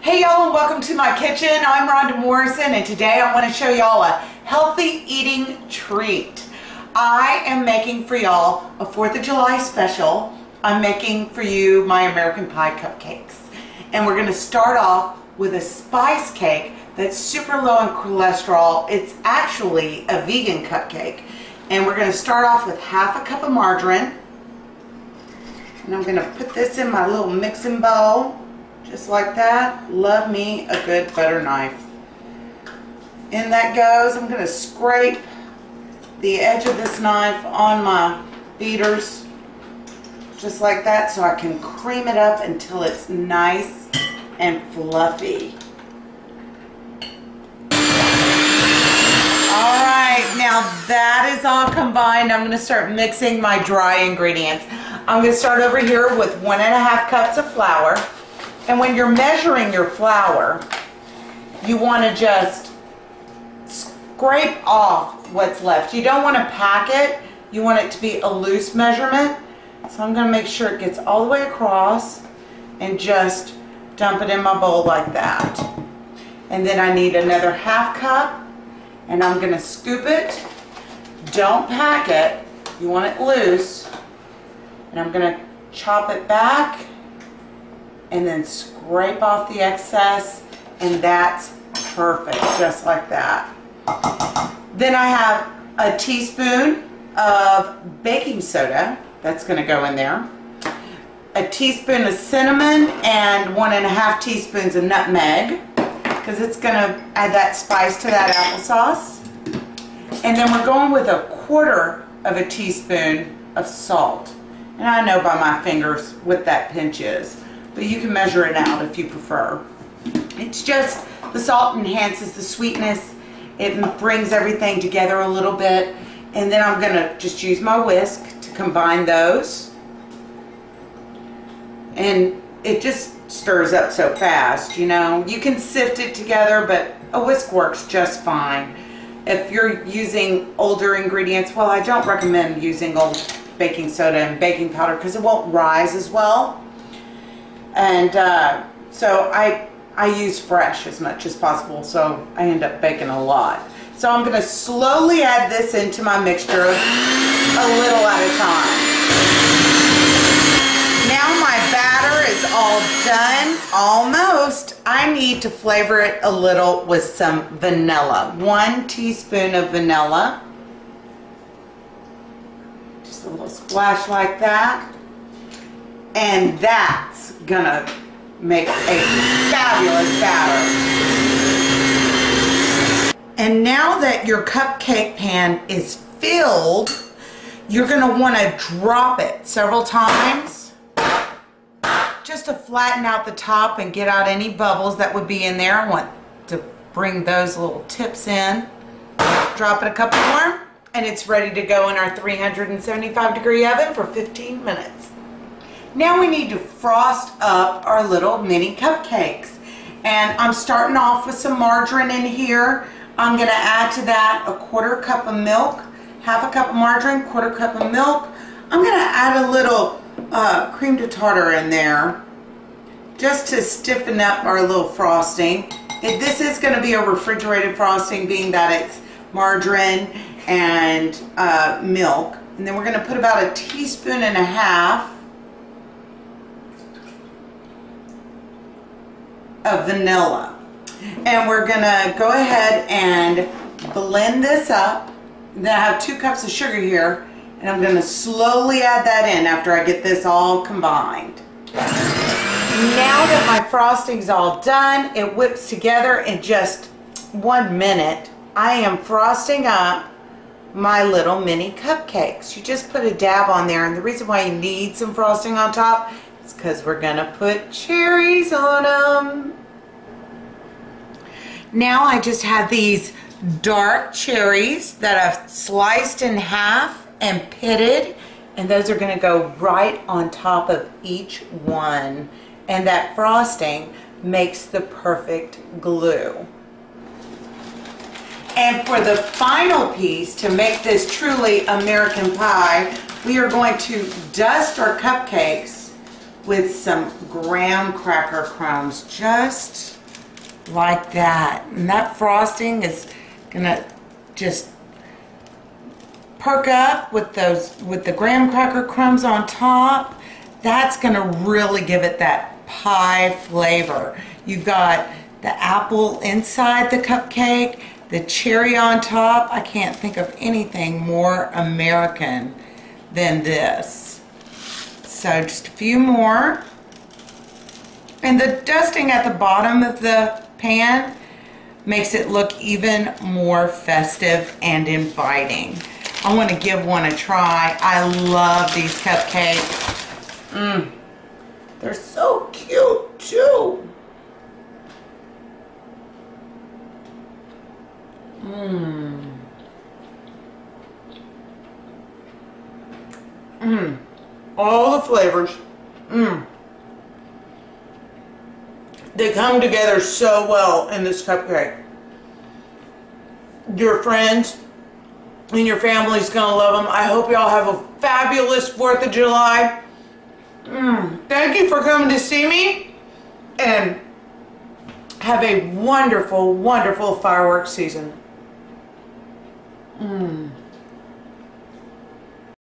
Hey y'all, and welcome to my kitchen. I'm Rhonda Morrison, and today I want to show y'all a healthy eating treat. I am making for y'all a 4th of July special. I'm making for you my American Pie Cupcakes. And we're going to start off with a spice cake that's super low in cholesterol. It's actually a vegan cupcake. And we're going to start off with half a cup of margarine. And I'm going to put this in my little mixing bowl. Just like that. Love me a good butter knife. In that goes. I'm going to scrape the edge of this knife on my beaters. Just like that, so I can cream it up until it's nice and fluffy. Alright, now that is all combined. I'm going to start mixing my dry ingredients. I'm going to start over here with 1.5 cups of flour. And when you're measuring your flour, you want to just scrape off what's left. You don't want to pack it. You want it to be a loose measurement. So I'm going to make sure it gets all the way across and just dump it in my bowl like that. And then I need another half cup, and I'm going to scoop it. Don't pack it. You want it loose. And I'm going to chop it back and then scrape off the excess, and that's perfect, just like that. Then I have a teaspoon of baking soda. That's going to go in there. A teaspoon of cinnamon and 1.5 teaspoons of nutmeg, because it's going to add that spice to that applesauce. And then we're going with 1/4 of a teaspoon of salt. And I know by my fingers what that pinch is, but you can measure it out if you prefer. It's just, the salt enhances the sweetness. It brings everything together a little bit. And then I'm going to just use my whisk to combine those. And it just stirs up so fast, you know. You can sift it together, but a whisk works just fine. If you're using older ingredients, well, I don't recommend using old baking soda and baking powder because it won't rise as well. And so I use fresh as much as possible, so I end up baking a lot. So I'm going to slowly add this into my mixture a little at a time. Now my batter is all done, almost. I need to flavor it a little with some vanilla. 1 teaspoon of vanilla. Just a little splash like that. And that's gonna make a fabulous batter. And now that your cupcake pan is filled, you're gonna want to drop it several times just to flatten out the top and get out any bubbles that would be in there. I want to bring those little tips in. Drop it a couple more, and it's ready to go in our 375-degree oven for 15 minutes. Now we need to frost up our little mini cupcakes. And I'm starting off with some margarine in here. I'm going to add to that 1/4 cup of milk, half a cup of margarine, 1/4 cup of milk. I'm going to add a little cream de tartar in there just to stiffen up our little frosting. This is going to be a refrigerated frosting, being that it's margarine and milk. And then we're going to put about 1.5 teaspoons of vanilla, and we're gonna go ahead and blend this up. Then I have 2 cups of sugar here, and I'm gonna slowly add that in after I get this all combined. Now that my frosting's all done, it whips together in just 1 minute. I am frosting up my little mini cupcakes. You just put a dab on there, and the reason why you need some frosting on top is because we're gonna put cherries on them. Now I just have these dark cherries that I've sliced in half and pitted, and those are going to go right on top of each one, and that frosting makes the perfect glue. And for the final piece, to make this truly American pie, we are going to dust our cupcakes with some graham cracker crumbs, just like that. And that frosting is gonna just perk up with the graham cracker crumbs on top. That's gonna really give it that pie flavor. You've got the apple inside the cupcake, the cherry on top. I can't think of anything more American than this. So just a few more. And the dusting at the bottom of the pan makes it look even more festive and inviting. I want to give one a try. I love these cupcakes. They're so cute too. All the flavors. They come together so well in this cupcake. Your friends and your family's gonna love them. I hope y'all have a fabulous 4th of July. Thank you for coming to see me, and have a wonderful, wonderful fireworks season.